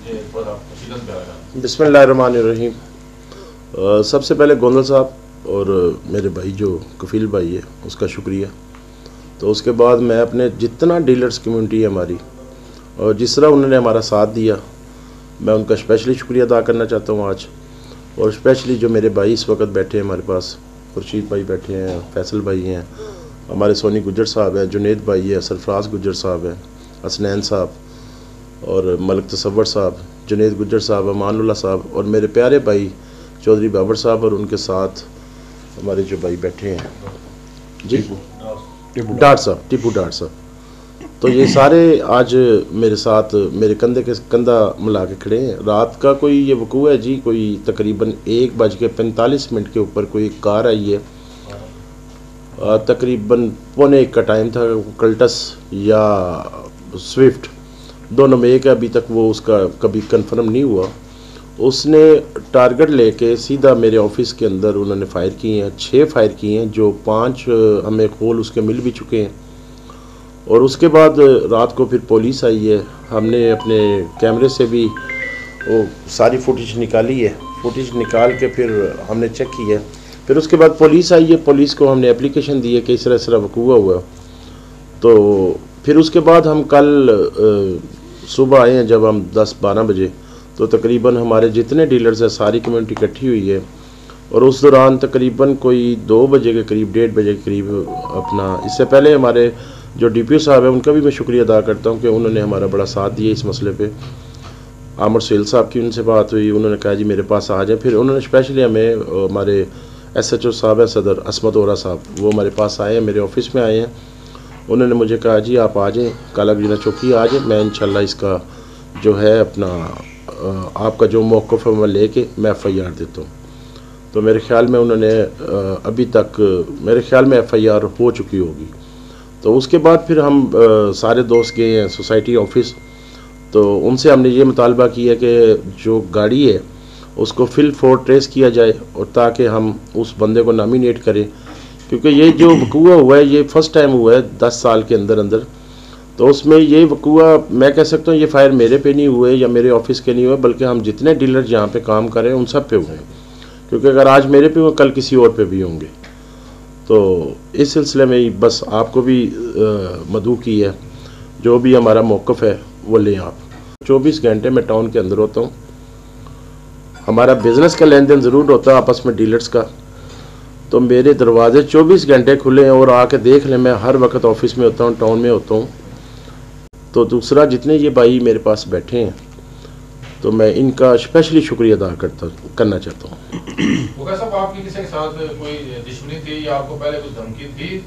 बिस्मिल्लाहिर्रहमानिर्रहीम। सबसे पहले गोंदल साहब और मेरे भाई जो कफील भाई है उसका शुक्रिया। तो उसके बाद मैं अपने जितना डीलर्स कम्युनिटी है हमारी और जिस तरह उन्होंने हमारा साथ दिया, मैं उनका स्पेशली शुक्रिया अदा करना चाहता हूँ आज। और स्पेशली जो मेरे भाई इस वक्त बैठे हैं हमारे पास, खुर्शीद भाई बैठे हैं, फैसल भाई हैं, हमारे सोनी गुज्जर साहब हैं, जुनेद भाई है, सरफराज गुज्जर साहब हैं, हसनैन साहब और मलिक तसव्वुर साहब, जुनेद गुज्जर साहब, अमानुल्लाह साहब और मेरे प्यारे भाई चौधरी बाबर साहब और उनके साथ हमारे जो भाई बैठे हैं जी डाट साहब, टीपू डाट साहब। तो ये सारे आज मेरे साथ मेरे कंधे के कंधा मिला के खड़े हैं। रात का कोई ये वकूआ है जी, कोई तकरीबन 1:45 के ऊपर कोई कार आई है, तकरीबन 1:15 का टाइम था। कल्टस या स्विफ्ट दोनों में एक है, अभी तक वो उसका कभी कंफर्म नहीं हुआ। उसने टारगेट लेके सीधा मेरे ऑफिस के अंदर उन्होंने फायर किए हैं, 6 फायर किए हैं, जो 5 हमें खोल उसके मिल भी चुके हैं। और उसके बाद रात को फिर पुलिस आई है, हमने अपने कैमरे से भी वो सारी फुटेज निकाली है, फुटेज निकाल के फिर हमने चेक की है। फिर उसके बाद पुलिस आई है, पुलिस को हमने एप्लीकेशन दी है कि इस तरह वकूआ हुआ। तो फिर उसके बाद हम कल सुबह आए हैं, जब हम 10-12 बजे, तो तकरीबन हमारे जितने डीलर्स हैं सारी कम्युनिटी इकट्ठी हुई है। और उस दौरान तकरीबन कोई 2 बजे के करीब, 1:30 बजे के करीब अपना, इससे पहले हमारे जो DPO साहब हैं उनका भी मैं शुक्रिया अदा करता हूं कि उन्होंने हमारा बड़ा साथ दिया इस मसले पे। आमर सुहेल साहब की उनसे बात हुई, उन्होंने कहा जी मेरे पास आ जाए। फिर उन्होंने स्पेशली हमें हमारे SHO साहब हैं सदर असमत ओरा साहब, वो हमारे पास आए हैं, मेरे ऑफिस में आए हैं। उन्होंने मुझे कहा जी आप आ जाएँ, काला गजीना चौकी आ जाएँ, मैं इंशाल्लाह इसका जो है अपना आपका जो मौक़िफ़ है मैं लेके मैं FIR देता हूँ। तो मेरे ख़्याल में उन्होंने अभी तक मेरे ख़्याल में FIR हो चुकी होगी। तो उसके बाद फिर हम सारे दोस्त गए हैं सोसाइटी ऑफिस, तो उनसे हमने ये मुतालबा किया कि जो गाड़ी है उसको फिल फोर ट्रेस किया जाए और ताकि हम उस बंदे को नॉमिनेट करें, क्योंकि ये जो वकूआ हुआ है ये फ़र्स्ट टाइम हुआ है 10 साल के अंदर अंदर। तो उसमें ये वकूआ मैं कह सकता हूँ ये फायर मेरे पे नहीं हुए या मेरे ऑफिस के नहीं हुए, बल्कि हम जितने डीलर यहाँ पे काम कर रहे हैं उन सब पे हुए हैं, क्योंकि अगर आज मेरे पे हुए कल किसी और पे भी होंगे। तो इस सिलसिले में बस आपको भी मदऊ की है, जो भी हमारा मौक़िफ़ है वो लें आप। 24 घंटे में टाउन के अंदर होता हूँ, हमारा बिज़नेस का लेन देन ज़रूर होता है आपस में डीलर्स का, तो मेरे दरवाजे 24 घंटे खुले हैं और आके देख लें, मैं हर वक्त ऑफिस में होता हूँ, टाउन में होता हूँ। तो दूसरा जितने ये भाई मेरे पास बैठे हैं तो मैं इनका स्पेशली शुक्रिया अदा करना चाहता हूँ। आपकी किसी के साथ कोई दुश्मनी थी या आपको पहले कुछ धमकी थी?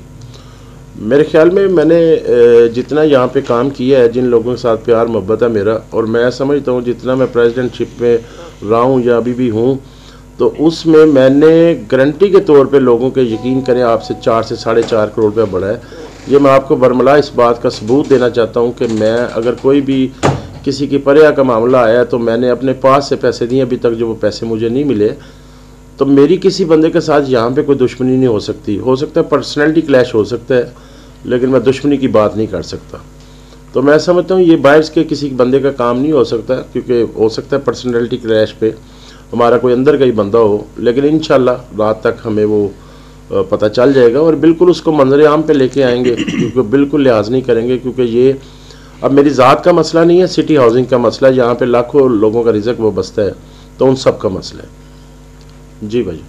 मेरे ख्याल में मैंने जितना यहाँ पे काम किया है, जिन लोगों के साथ प्यार मोहब्बत है मेरा, और मैं समझता हूँ जितना मैं प्रेसिडेंटशिप में रहा हूँ या अभी भी हूँ, तो उसमें मैंने गारंटी के तौर पे लोगों के यकीन करें आपसे 4 से 4.5 करोड़ रुपया बढ़ा है। ये मैं आपको बरमला इस बात का सबूत देना चाहता हूँ कि मैं अगर कोई भी किसी की पर्या का मामला आया तो मैंने अपने पास से पैसे दिए, अभी तक जो वो पैसे मुझे नहीं मिले। तो मेरी किसी बंदे के साथ यहाँ पे कोई दुश्मनी नहीं हो सकती, हो सकता है पर्सनैलिटी क्लैश हो सकता है, लेकिन मैं दुश्मनी की बात नहीं कर सकता। तो मैं समझता हूँ ये बाहर के किसी बंदे का काम नहीं हो सकता, क्योंकि हो सकता है पर्सनैलिटी क्लैश पे हमारा कोई अंदर का ही बंदा हो, लेकिन इंशाल्लाह रात तक हमें वो पता चल जाएगा और बिल्कुल उसको मंजर आम पे लेके आएंगे, क्योंकि बिल्कुल लिहाज नहीं करेंगे, क्योंकि ये अब मेरी ज़ात का मसला नहीं है, सिटी हाउसिंग का मसला है, यहाँ पे लाखों लोगों का रिज़्क वो बसता है, तो उन सब का मसला है। जी भाई।